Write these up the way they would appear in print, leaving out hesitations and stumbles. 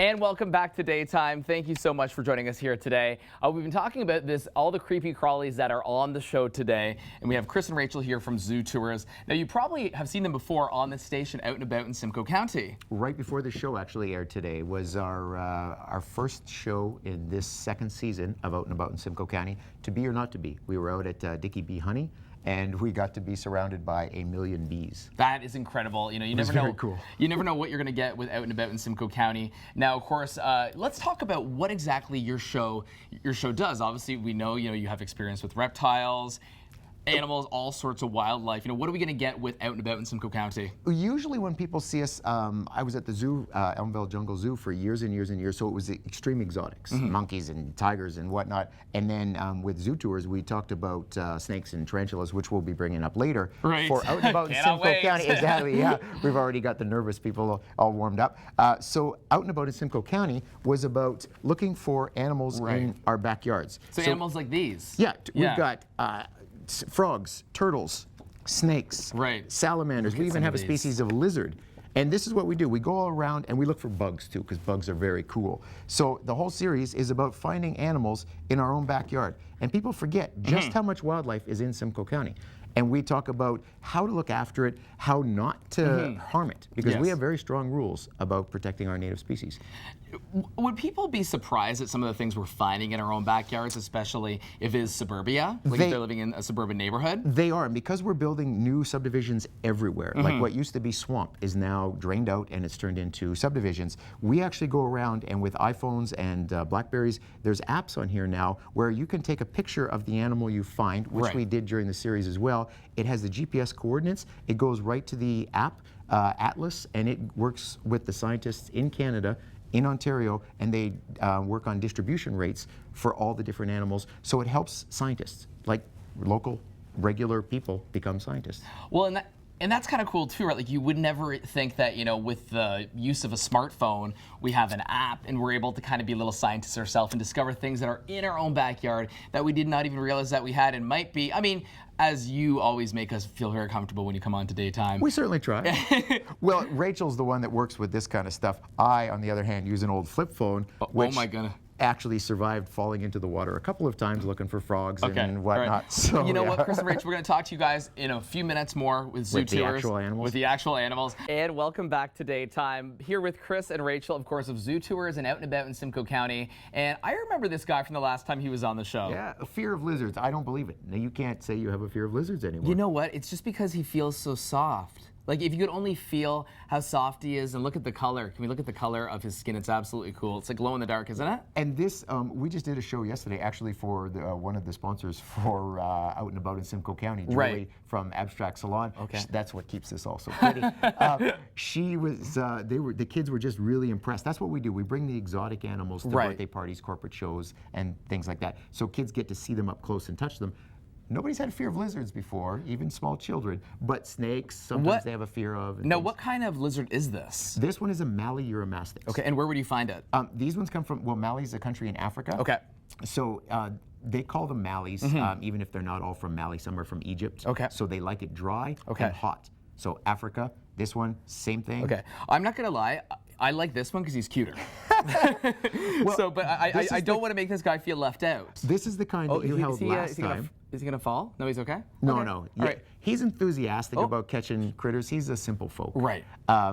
And welcome back to Daytime. Thank you so much for joining us here today. We've been talking about all the creepy crawlies that are on the show today. And we have Chris and Rachel here from Zoo Tours. Now, you probably have seen them before on the station out and about in Simcoe County. Right before the show actually aired today was our first show in this second season of Out and About in Simcoe County, To Be or Not to Be. We were out at Dickey Bee Honey, and we got to be surrounded by 1 million bees. That is incredible. You know, you never know. Cool. You never know what you're going to get with Out and About in Simcoe County. Now, of course, let's talk about what exactly your show does. Obviously, we know you have experience with reptiles, animals, all sorts of wildlife. You know, what are we going to get with Out and About in Simcoe County? Usually when people see us, I was at the zoo, Elmvale Jungle Zoo for years and years and years, so it was extreme exotics, monkeys and tigers and whatnot. And then with Zoo Tours, we talked about snakes and tarantulas, which we'll be bringing up later. Right. For Out and About in Simcoe County. Exactly, yeah. We've already got the nervous people all warmed up. So Out and About in Simcoe County was about looking for animals in our backyards. So animals like these? Yeah, we've got frogs, turtles, snakes, salamanders. We even have a species of lizard. And this is what we do. We go all around and we look for bugs too, because bugs are very cool. So the whole series is about finding animals in our own backyard. And people forget just how much wildlife is in Simcoe County. And we talk about how to look after it, how not to harm it, because we have very strong rules about protecting our native species. Would people be surprised at some of the things we're finding in our own backyards, especially if it is suburbia, like if they're living in a suburban neighborhood? They are, and because we're building new subdivisions everywhere, like what used to be swamp is now drained out and it's turned into subdivisions. We actually go around and with iPhones and Blackberries, there's apps on here now where you can take a picture of the animal you find, which we did during the series as well. It has the GPS coordinates. It goes right to the app, Atlas, and it works with the scientists in Canada, in Ontario, and they work on distribution rates for all the different animals. So it helps scientists, like local, regular people, become scientists. Well, and that's kind of cool too, right? Like you would never think that, with the use of a smartphone, we have an app and we're able to kind of be little scientists ourselves and discover things that are in our own backyard that we did not even realize that we had and might be. I mean, as you always make us feel very comfortable when you come on to Daytime. We certainly try. Well, Rachel's the one that works with this kind of stuff. I, on the other hand, use an old flip phone, which my goodness, actually survived falling into the water a couple of times looking for frogs and whatnot. Right. So, you know what, Chris and Rachel, we're going to talk to you guys in a few minutes more with Zoo Tours. With the actual animals. With the actual animals. And welcome back to Daytime. Here with Chris and Rachel, of course, of Zoo Tours and Out and About in Simcoe County. And I remember this guy from the last time he was on the show. Yeah, a fear of lizards. I don't believe it. Now, you can't say you have a fear of lizards anymore. You know what? It's just because he feels so soft. Like, if you could only feel how soft he is and look at the color. Can we look at the color of his skin? It's absolutely cool. It's like glow in the dark, isn't it? And this, we just did a show yesterday, actually, for one of the sponsors for Out and About in Simcoe County, Julie from Abstract Salon. Okay. That's what keeps this all so pretty. She was, the kids were just really impressed. That's what we do. We bring the exotic animals to birthday parties, corporate shows, and things like that. So kids get to see them up close and touch them. Nobody's had a fear of lizards before, even small children, but snakes, sometimes they have a fear of. Now, what kind of lizard is this? This one is a Mallee uromastix. Okay, and where would you find it? These ones come from, well, Mali's a country in Africa. Okay. So they call them Mallees, even if they're not all from Mali, some are from Egypt. Okay. So they like it dry and hot. So Africa, this one, same thing. Okay, I'm not gonna lie, I like this one because he's cuter. But I don't want to make this guy feel left out. This is the kind that you held last time. Is he gonna fall? No, he's okay? No, no. Yeah. All right. He's enthusiastic about catching critters. He's a simple folk. Right.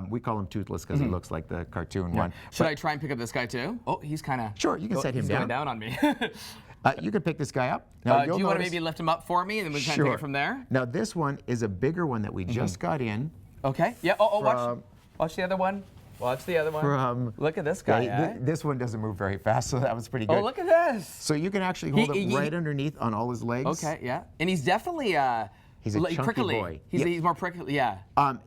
We call him Toothless because he looks like the cartoon one. Should I try and pick up this guy too? Oh, he's kind of... Sure, you can set him he's down. Going down on me. You can pick this guy up. Now, do you want to maybe lift him up for me and then we can take it from there? Now, this one is a bigger one that we just got in. Okay. Yeah. Watch the other one. Watch the other one. Look at this guy. This one doesn't move very fast, so that was pretty good. Oh, look at this. So you can actually hold it right underneath on all his legs. Okay, yeah. And he's definitely he's a chunky prickly boy. He's more prickly, yeah.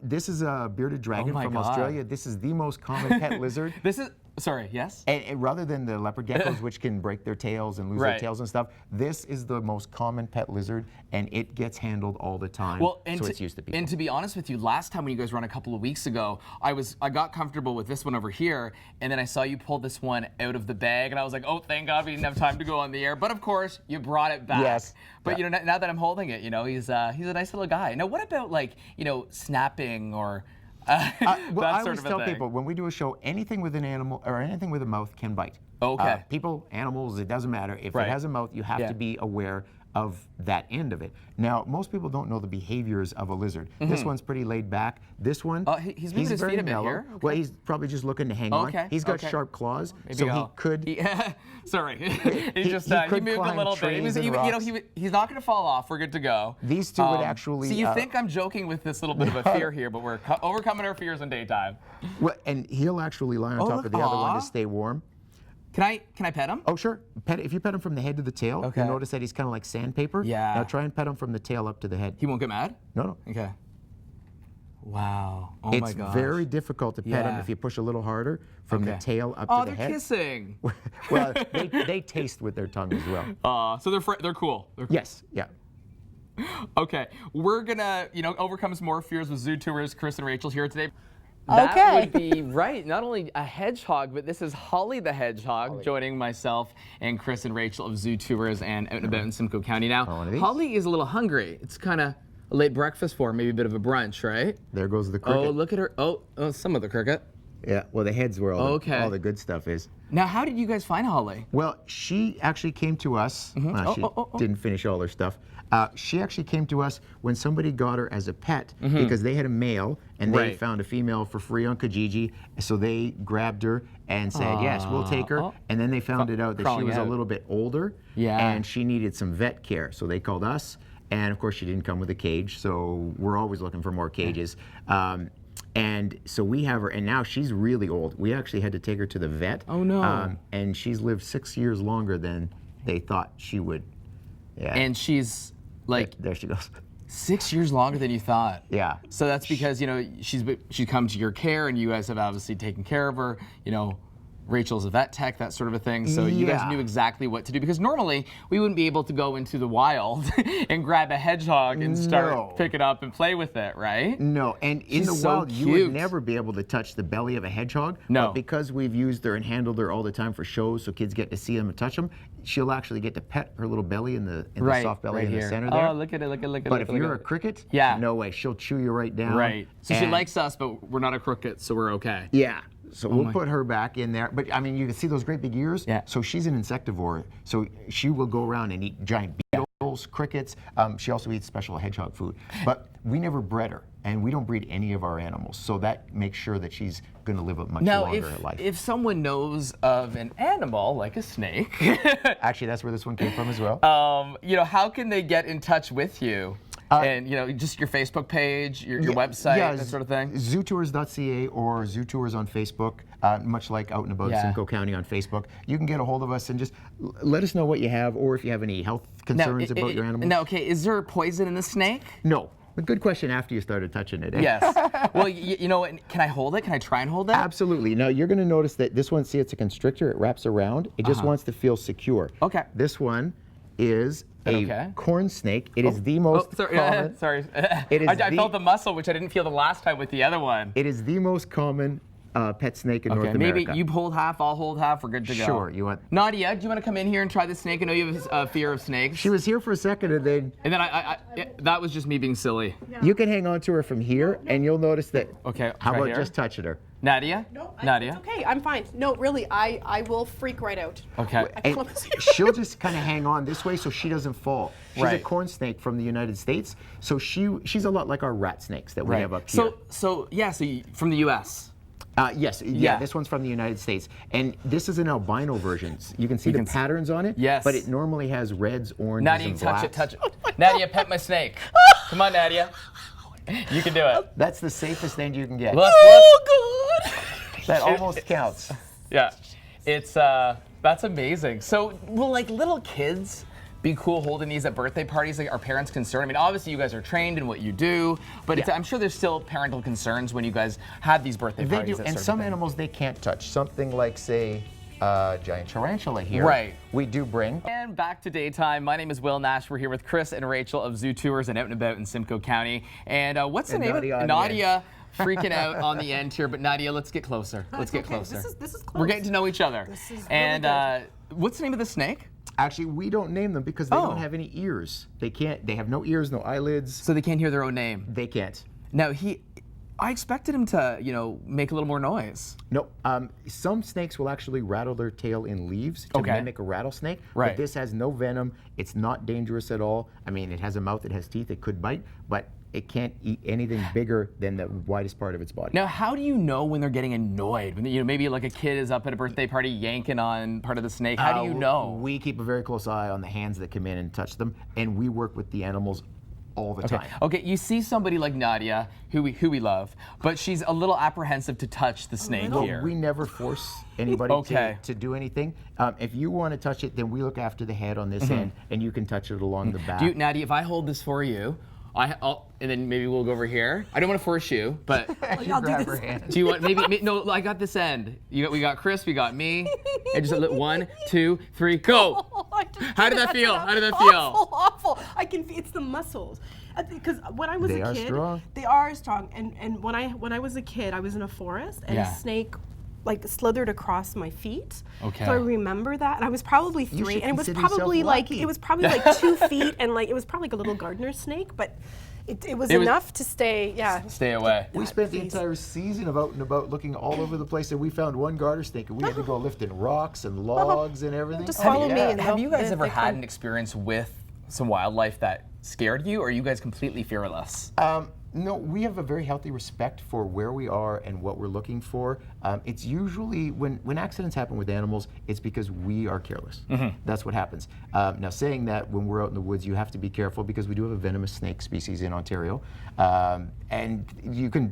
This is a bearded dragon from Australia. This is the most common pet lizard. This is... Sorry, yes? And rather than the leopard geckos, which can break their tails and lose their tails and stuff, this is the most common pet lizard, and it gets handled all the time, so it's used to people. And to be honest with you, last time when you guys were on a couple of weeks ago, I got comfortable with this one over here, and then I saw you pull this one out of the bag, and I was like, oh, thank God we didn't have time to go on the air. But of course, you brought it back. Yes. But now that I'm holding it, he's a nice little guy. Now, what about snapping or... Well, I sort always of a tell thing. people when we do a show, anything with an animal or anything with a mouth can bite. Okay. People, animals, it doesn't matter. If Right. it has a mouth, you have Yeah. to be aware of that end of it. Now, most people don't know the behaviors of a lizard. This one's pretty laid back. This one, Oh, he's moving his very feet a bit mellow. here. Well, Okay. he's probably just looking to hang Okay, on. He's got okay. sharp claws, Maybe so he I'll- could. Sorry, he he just could moved a climb little bit. trees and rocks. He's not going to fall off. We're good to go. These two would actually. So you think I'm joking with this little bit of a fear here, but we're overcoming our fears in daytime. Well, and he'll actually lie on top look, of the other one aw. to stay warm. Can I pet him? Oh, sure. If you pet him from the head to the tail, Okay. you'll notice that he's kind of like sandpaper. Yeah. Now try and pet him from the tail up to the head. He won't get mad? No. Okay. Wow. Oh my It's gosh. very difficult to pet him Yeah. if you push a little harder from the Okay. tail up Oh, to the they're head. kissing. Well, they taste with their tongue as well. So they're cool. They're cool. Yes, yeah. Okay, we're gonna overcome some more fears with zoo tours. Chris and Rachel here today. Okay. That would be right. Not only a hedgehog, but this is Holly the hedgehog joining myself and Chris and Rachel of Zoo Tours and Out and About in Simcoe County. Now, one of these? Holly is a little hungry. It's kind of a late breakfast for her, maybe a bit of a brunch, right? There goes the cricket. Oh, look at her. Oh, some of the cricket. Yeah, well, the head's where Okay. all the good stuff is. Now, how did you guys find Holly? Well, she actually came to us. She didn't finish all her stuff. She actually came to us when somebody got her as a pet because they had a male and they Right. found a female for free on Kijiji. So they grabbed her and said, yes, we'll take her. Oh. And then they found it out that she Crawling was a out. little bit older Yeah. and she needed some vet care. So they called us. And of course, she didn't come with a cage. So we're always looking for more cages. And so we have her, and now she's really old. We actually had to take her to the vet. Oh, no. And she's lived 6 years longer than they thought she would. Yeah. And she's like there she goes. 6 years longer than you thought. Yeah. So that's because she's come to your care, and you guys have obviously taken care of her. Rachel's a vet tech, that sort of a thing. So you guys Yeah. knew exactly what to do, because normally we wouldn't be able to go into the wild and grab a hedgehog and start No. pick it up and play with it, right? No, and in She's the so wild, you cute. would never be able to touch the belly of a hedgehog. No. But because we've used her and handled her all the time for shows, so kids get to see them and touch them, she'll actually get to pet her little belly in the soft belly right in here. the center there. Oh, look at it! Look at But if look you're at a cricket, Yeah. no way, she'll chew you right down. right. So she And- likes us, but we're not a crooked, so we're okay. Yeah. So we'll my- put her back in there. But I mean, you can see those great big ears. Yeah. So she's an insectivore. So she will go around and eat giant beetles, crickets. She also eats special hedgehog food. But we never bred her, and we don't breed any of our animals. So that makes sure that she's going to live a much Now, longer life. if someone knows of an animal like a snake, Actually, that's where this one came from as well. how can they get in touch with you? And just your Facebook page, your website, that sort of thing. Zootours.ca or Zoo Tours on Facebook, much like Out and About Yeah. Simcoe County on Facebook. You can get a hold of us and just let us know what you have, or if you have any health concerns about your animals. Now, okay, is there poison in the snake? No. A good question after you started touching it. Eh? Yes. Well, you know what? Can I hold it? Can I try and hold it? Absolutely. Now you're going to notice that this one, see, it's a constrictor. It wraps around. It just wants to feel secure. Okay. This one is a Okay. corn snake. It is the most sorry. common. Sorry. It is I the- felt the muscle, which I didn't feel the last time with the other one. It is the most common pet snake in North Okay, maybe America. you hold half, I'll hold half. We're good to go. Sure. You want? Nadia, do you want to come in here and try the snake? I know you have a fear of snakes. She was here for a second, and then And then that was just me being silly. you can hang on to her from here, and you'll notice that. Okay, How right about here? just touching her? Nadia? No, Nadia? it's okay. I'm fine. No, really, I will freak right out. Okay. I And promise. she'll just kind of hang on this way so she doesn't fall. She's a Right. corn snake from the United States, so she's a lot like our rat snakes that we have up here. So from the U.S. Yes, Yeah. this one's from the United States. And this is an albino version. You can see the patterns on it. Yes. But it normally has reds, oranges, Nadia, and touch blacks. it. Nadia, pet my snake. Come on, Nadia. You can do it. That's the safest thing you can get. Look. Oh, That almost counts. Yeah. It's that's amazing. So will like little kids be cool holding these at birthday parties? Like, are parents concerned? I mean, obviously you guys are trained in what you do, but Yeah. I'm sure there's still parental concerns when you guys have these birthday They parties. do, that and sort of some thing. animals they can't touch. Something like, say, giant tarantula here. Right. We do bring. And back to daytime. My name is Will Nash. We're here with Chris and Rachel of Zoo Tours and Out and About in Simcoe County. And what's the And name Nadia of on the Nadia? Freaking out on the end here, but Nadia, let's get closer. Let's get okay. closer. This is close. We're getting to know each other. This is really and what's the name of the snake? Actually, we don't name them because they Oh. don't have any ears. They can't. They have no ears, no eyelids. So they can't hear their own name. They can't. Now I expected him to, make a little more noise. No, some snakes will actually rattle their tail in leaves to Okay. mimic a rattlesnake. Right. But this has no venom. It's not dangerous at all. I mean, it has a mouth, it has teeth, it could bite, but it can't eat anything bigger than the widest part of its body. Now, how do you know when they're getting annoyed? When maybe like a kid is up at a birthday party yanking on part of the snake. How do you know? We keep a very close eye on the hands that come in and touch them, and we work with the animals all the time. Okay, you see somebody like Nadia, who we love, but she's a little apprehensive to touch the snake Well, here. we never force anybody Okay. to do anything. If you want to touch it, then we look after the head on this end, and you can touch it along the back. Nadia, if I hold this for you, and then maybe we'll go over here. I don't want to force you, but You grab her hand. do you want no? I got this end. We got Chris, we got me, and just 1, 2, 3, go. How did that feel? How did that feel? Awful. I can. It's the muscles. Because when I was They a are kid, strong. they are strong. And when I was a kid, I was in a forest, and Yeah. a snake slithered across my feet. Okay. So I remember that, and I was probably 3, should and it was consider yourself probably lucky. 2 feet, and it was probably like a little gardener snake, but it was It was- enough to stay. Yeah. Stay away. We spent the Please. entire season out and about looking all over the place, and we found one garter snake, and we had to go lifting rocks and logs and everything. Just follow me and Have you guys they'll- ever they had come. an experience with some wildlife that scared you, or are you guys completely fearless? No, we have a very healthy respect for where we are and what we're looking for. It's usually when accidents happen with animals, it's because we are careless. That's what happens. Now, saying that, when we're out in the woods, you have to be careful because we do have a venomous snake species in Ontario, and you can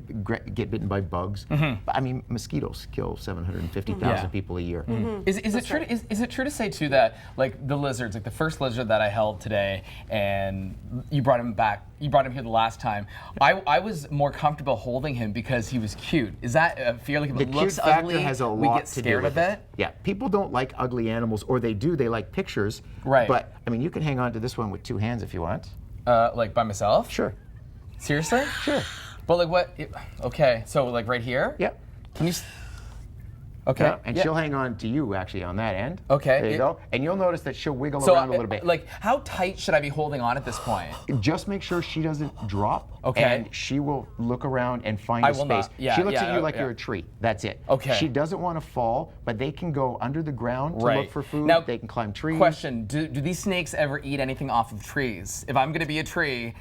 get bitten by bugs. But, I mean, mosquitoes kill 750,000 Yeah. people a year. Is it true? Is it true to say too that like the lizards, like the first lizard that I held today, and you brought him back, you brought him here the last time. I was more comfortable holding him because he was cute. Is that a fear? Like if The it cute looks factor ugly, has a we lot get to do scared with of it. Yeah, people don't like ugly animals, or they do. They like pictures. Right. But I mean, you can hang on to this one with 2 hands if you want. Like by myself? Sure. Seriously? Sure. But like what? Okay, so like right here? Yep. Can you? Okay. Yeah, and yeah. she'll hang on to you actually on that end. Okay. There you go. And you'll notice that she'll wiggle So around a little bit. like how tight should I be holding on at this point? Just make sure she doesn't drop. Okay. And she will look around and find I a will space. not. Yeah, she looks yeah, at you like yeah. you're a tree. That's it. Okay. She doesn't want to fall, but they can go under the ground to Right. look for food. Now, they can climb trees. Question: Do these snakes ever eat anything off of trees? If I'm gonna be a tree,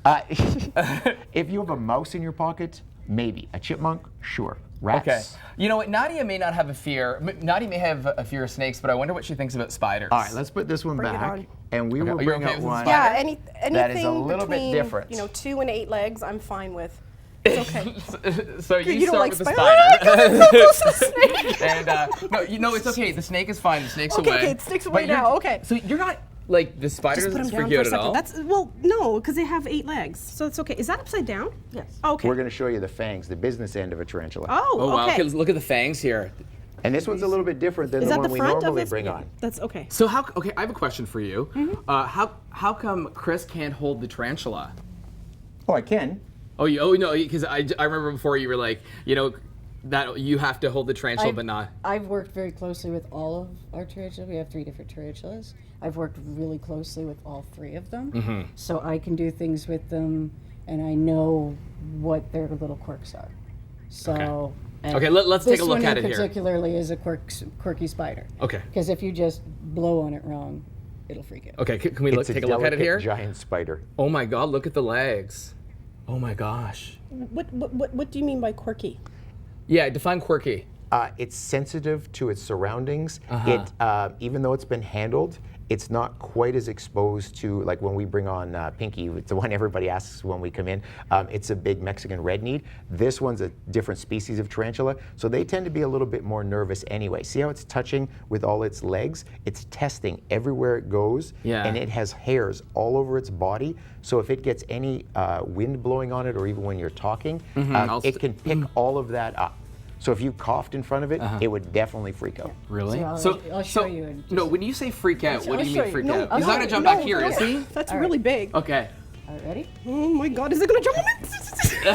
If you have a mouse in your pocket, maybe. A chipmunk, sure. Rats. okay. You know what? Nadia may not have a fear. Nadia may have a fear of snakes, but I wonder what she thinks about spiders. All right, let's put this one Bring it back, on. and we will Are you bring okay out with the one. spider? Yeah, anything That is a little bit between, different. 2 and 8 legs, I'm fine with. It's okay. So you, You don't start like with the spiders? spider. And no, it's okay. The snake is fine. The snake's Okay, away. okay, the snake's But away you're- now, okay. So you're not like the spider Just put them doesn't down freak for you a out at second. all. No, because they have 8 legs, so it's okay. Is that upside down? Yes. Okay. We're going to show you the fangs, the business end of a tarantula. Oh wow! okay. Look at the fangs here. And this one's a little bit different than Is the that one the we front of normally this? bring on. That's okay. So okay, I have a question for you. How come Chris can't hold the tarantula? Oh, I can. Oh no, because I remember before you were like, that you have to hold the tarantula, but not. I've worked very closely with all of our tarantulas. We have 3 different tarantulas. I've worked really closely with all 3 of them. Mm-hmm. So I can do things with them, and I know what their little quirks are. So. and Okay, let's take a this look one at in it here. particularly is a quirky spider. Okay. Because if you just blow on it wrong, it'll freak out. Okay, can we It's take a look at it delicate here? giant spider. Oh my God! Look at the legs. Oh my gosh. What do you mean by quirky? Yeah, define quirky. It's sensitive to its surroundings. Uh-huh. It, even though it's been handled, it's not quite as exposed to, like when we bring on Pinky, it's the one everybody asks when we come in. It's a big Mexican red kneed. This one's a different species of tarantula, so they tend to be a little bit more nervous anyway. See how it's touching with all its legs? It's testing everywhere it goes, Yeah. and it has hairs all over its body. So if it gets any wind blowing on it, or even when you're talking, it can pick all of that up. So if you coughed in front of it, it would definitely freak out. Really? So I'll show you in No, when you say freak out, what do you I'll mean show freak you. out? He's not gonna jump back here, is he? That's All right. really big. Okay. All right, ready? Oh my God, is it gonna jump on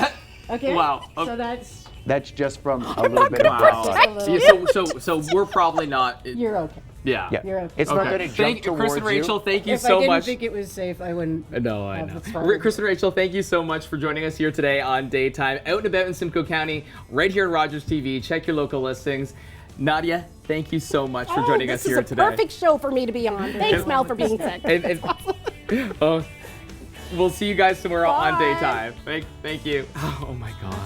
me? Okay. Wow. So that's That's just from a little bit of breath Wow. on it. Yeah, so we're probably not. you're okay. Yeah. Yeah. You're okay. It's not going to jump towards Chris and Rachel, you. thank you If so I didn't much. think it was safe, I wouldn't. No, I have know. the throttle. Chris and Rachel, thank you so much for joining us here today on Daytime, out and about in Simcoe County, right here at Rogers TV. Check your local listings. Nadia, thank you so much for joining us here This is a today. perfect show for me to be on. Thanks, Mel, for being sick. Oh, we'll see you guys tomorrow on Bye. Daytime. Thank you. Oh my God.